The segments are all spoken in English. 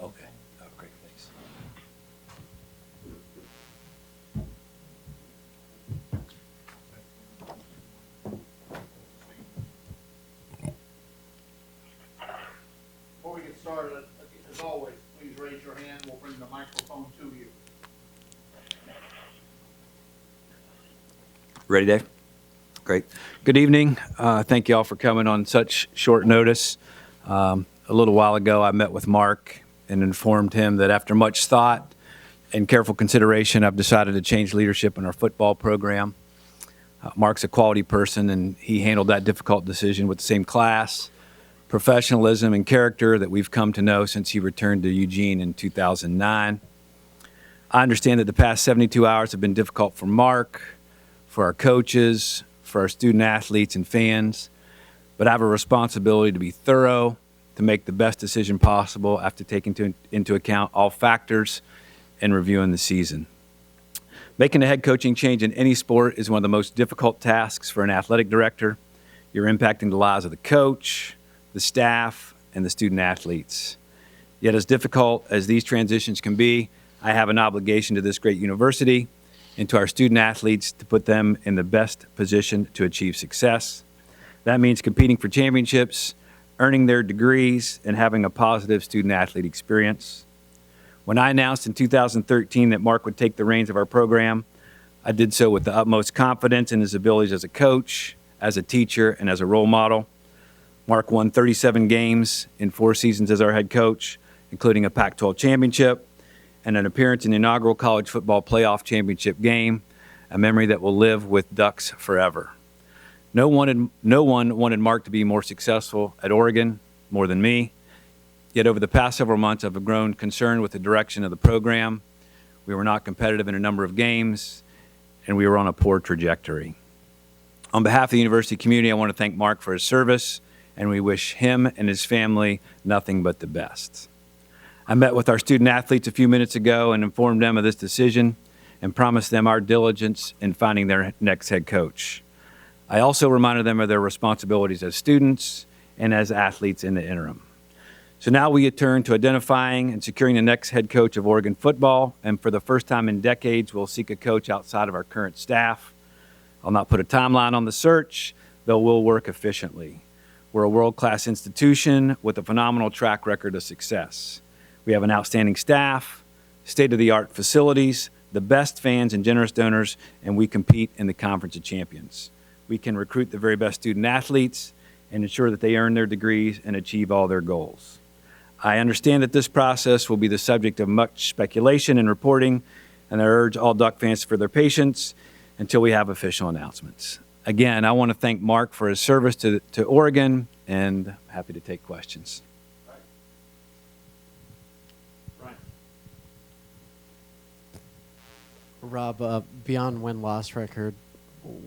okay. Oh, great, thanks. Before we get started, as always, please raise your hand. We'll bring the microphone to you. Ready, Dave? Great. Good evening. Thank you all for coming on such short notice. A little while ago, I met with Mark and informed him that after much thought and careful consideration, I've decided to change leadership in our football program. Mark's a quality person, and he handled that difficult decision with the same class, professionalism, and character that we've come to know since he returned to Eugene in 2009. I understand that the past 72 hours have been difficult for Mark, for our coaches, for our student athletes and fans, but I have a responsibility to be thorough, to make the best decision possible after taking into account all factors and reviewing the season. Making a head coaching change in any sport is one of the most difficult tasks for an athletic director. You're impacting the lives of the coach, the staff, and the student athletes. Yet as difficult as these transitions can be, I have an obligation to this great university and to our student athletes to put them in the best position to achieve success. That means competing for championships, earning their degrees, and having a positive student athlete experience. When I announced in 2013 that Mark would take the reins of our program, I did so with the utmost confidence in his abilities as a coach, as a teacher, and as a role model. Mark won 37 games in 4 seasons as our head coach, including a Pac-12 championship and an appearance in the inaugural college football playoff championship game, a memory that will live with Ducks forever. No one wanted Mark to be more successful at Oregon, more than me. Yet over the past several months, I've grown concerned with the direction of the program. We were not competitive in a number of games, and we were on a poor trajectory. On behalf of the university community, I want to thank Mark for his service, and we wish him and his family nothing but the best. I met with our student athletes a few minutes ago and informed them of this decision and promised them our diligence in finding their next head coach. I also reminded them of their responsibilities as students and as athletes in the interim. So now we turn to identifying and securing the next head coach of Oregon football, and for the first time in decades, we'll seek a coach outside of our current staff. I'll not put a timeline on the search, though we'll work efficiently. We're a world-class institution with a phenomenal track record of success. We have an outstanding staff, state-of-the-art facilities, the best fans and generous donors, and we compete in the Conference of Champions. We can recruit the very best student athletes and ensure that they earn their degrees and achieve all their goals. I understand that this process will be the subject of much speculation and reporting, and I urge all Duck fans for their patience until we have official announcements. Again, I want to thank Mark for his service to Oregon, and happy to take questions. Rob, beyond win-loss record,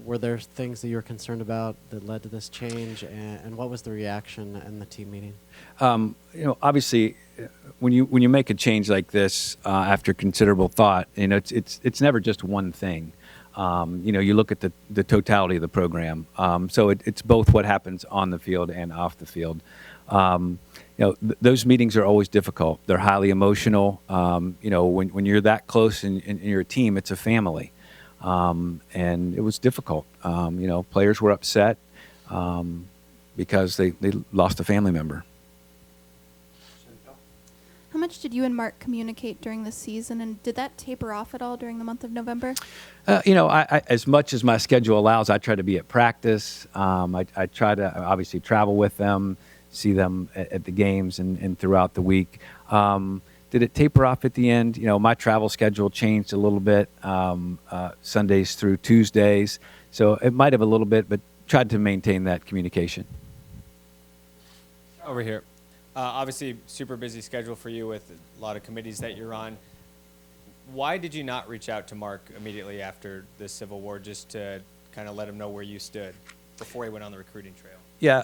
were there things that you were concerned about that led to this change, and what was the reaction in the team meeting? Obviously, when you make a change like this after considerable thought, it's never just one thing. You look at the totality of the program. So it's both what happens on the field and off the field. Those meetings are always difficult. They're highly emotional. When you're that close and you're a team, it's a family. And it was difficult. Players were upset because they lost a family member. How much did you and Mark communicate during the season, and did that taper off at all during the month of November? I as much as my schedule allows, I try to be at practice. I try to obviously travel with them, see them at the games and throughout the week. Did it taper off at the end? My travel schedule changed a little bit, Sundays through Tuesdays. So it might have a little bit, but tried to maintain that communication. Over here. Obviously, super busy schedule for you with a lot of committees that you're on. Why did you not reach out to Mark immediately after the Civil War just to kind of let him know where you stood before he went on the recruiting trail? Yeah,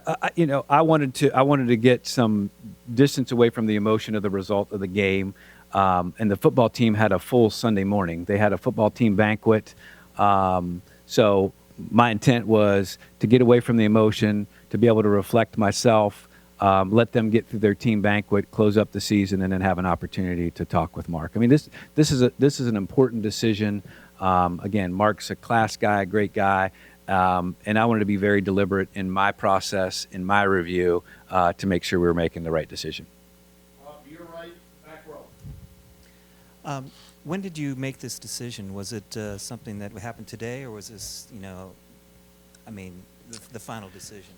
I wanted to get some distance away from the emotion of the result of the game, and the football team had a full Sunday morning. They had a football team banquet, so my intent was to get away from the emotion, to be able to reflect myself, let them get through their team banquet, close up the season, and then have an opportunity to talk with Mark. I mean, this is an important decision. Again, Mark's a class guy, a great guy, and I wanted to be very deliberate in my process, in my review, to make sure we were making the right decision. To your right, back row. When did you make this decision? Was it something that happened today, or was this, the final decision?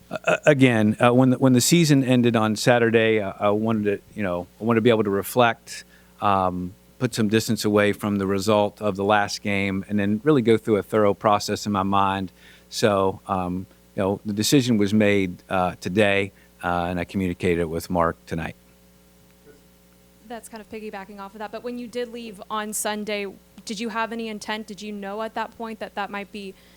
Again, when the season ended on Saturday, I wanted to be able to reflect, put some distance away from the result of the last game, and then really go through a thorough process in my mind. So, the decision was made today, and I communicated it with Mark tonight. That's kind of piggybacking off of that. But when you did leave on Sunday, did you have any intent? Did you know at that point that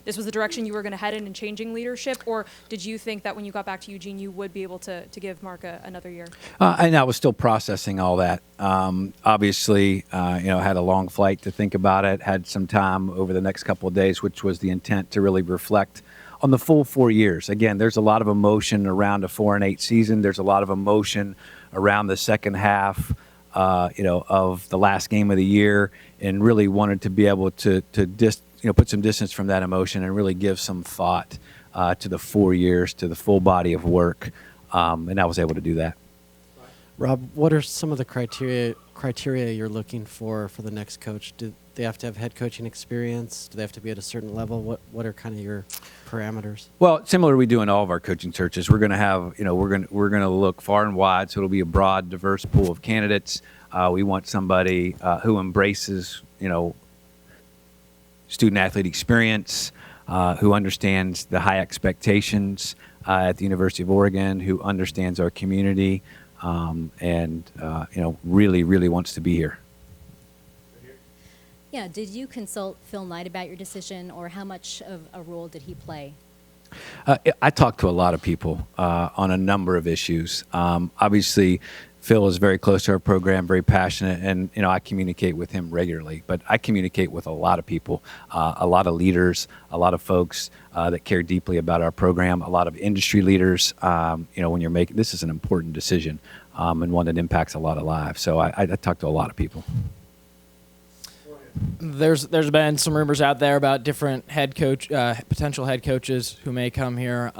this was the direction you were going to head in changing leadership? Or did you think that when you got back to Eugene, you would be able to give Mark another year? And I was still processing all that. Obviously, had a long flight to think about it, had some time over the next couple of days, which was the intent to really reflect on the full 4 years. Again, there's a lot of emotion around a 4-8 season. There's a lot of emotion around the second half of the last game of the year, and really wanted to be able to put some distance from that emotion and really give some thought to the 4 years, to the full body of work, and I was able to do that. Rob, what are some of the criteria you're looking for the next coach? Do they have to have head coaching experience? Do they have to be at a certain level? What are kind of your parameters? Well, similar to we do in all of our coaching searches, we're going to have, we're going to look far and wide, so it'll be a broad, diverse pool of candidates. We want somebody who embraces, student-athlete experience, who understands the high expectations at the University of Oregon, who understands our community, and really, really wants to be here. Yeah, did you consult Phil Knight about your decision, or how much of a role did he play? I talked to a lot of people on a number of issues. Obviously, Phil is very close to our program, very passionate, and I communicate with him regularly. But I communicate with a lot of people, a lot of leaders, a lot of folks that care deeply about our program, a lot of industry leaders. When you're making this is an important decision and one that impacts a lot of lives. So I talk to a lot of people. There's been some rumors out there about different potential head coaches who may come here.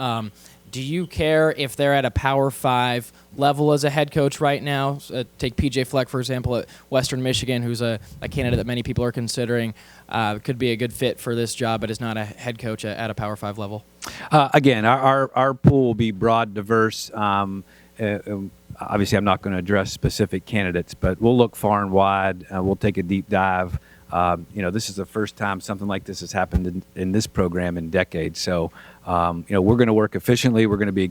Do you care if they're at a Power 5 level as a head coach right now? Take PJ Fleck, for example, at Western Michigan, who's a candidate that many people are considering. Could be a good fit for this job, but is not a head coach at a Power 5 level. Again, our pool will be broad, diverse. Obviously, I'm not going to address specific candidates, but we'll look far and wide. We'll take a deep dive. This is the first time something like this has happened in this program in decades. So, we're going to work efficiently. We're going to be